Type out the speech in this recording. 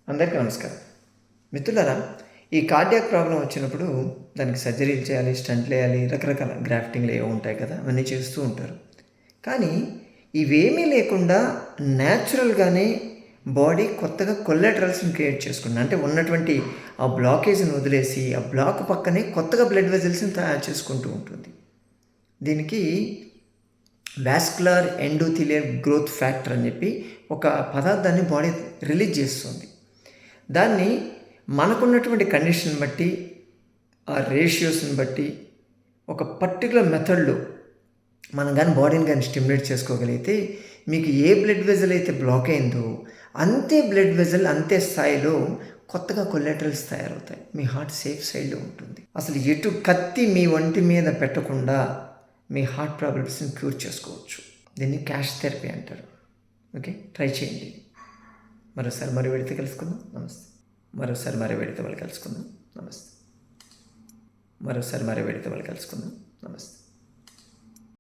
అందరికీ నమస్కారం. మిత్రులారా, ఈ కార్డియాక్ ప్రాబ్లమ్ వచ్చినప్పుడు దానికి సర్జరీలు చేయాలి, స్టంట్లు వేయాలి, రకరకాల గ్రాఫ్టింగ్లు ఏవో ఉంటాయి కదా, అవన్నీ చేస్తూ ఉంటారు. కానీ ఇవేమీ లేకుండా న్యాచురల్గానే బాడీ కొత్తగా కొల్లెటరల్స్ని క్రియేట్ చేసుకుంటుంది. అంటే ఉన్నటువంటి ఆ బ్లాకేజ్ని వదిలేసి ఆ బ్లాక్ పక్కనే కొత్తగా బ్లడ్ వెజల్స్ని తయారు చేసుకుంటూ ఉంటుంది. దీనికి వాస్కులర్ ఎండోథీలియల్ గ్రోత్ ఫ్యాక్టర్ అని చెప్పి ఒక పదార్థాన్ని బాడీ రిలీజ్ చేస్తుంది. దాన్ని మనకున్నటువంటి కండిషన్ బట్టి, ఆ రేషియోస్ని బట్టి ఒక పర్టికులర్ మెథడ్లో మనం కానీ బాడీని కానీ స్టిమ్యులేట్ చేసుకోగలిగితే మీకు ఏ బ్లడ్ వెజల్ అయితే బ్లాక్ అయిందో అంతే బ్లడ్ వెజల్ అంతే స్థాయిలో కొత్తగా కొల్లెటరల్స్ తయారవుతాయి. మీ హార్ట్ సేఫ్ సైడ్లో ఉంటుంది. అసలు ఎటు కత్తి మీ ఒంటి మీద పెట్టకుండా మీ హార్ట్ ప్రాబ్లమ్స్ని క్యూర్ చేసుకోవచ్చు. దీన్ని క్యాష్ థెరపీ అంటారు. ఓకే, ట్రై చేయండి. మరోసారి మరో విడితే కలుసుకుందాం. నమస్తే. మరోసారి మరో విడితే వాళ్ళు కలుసుకుందాం.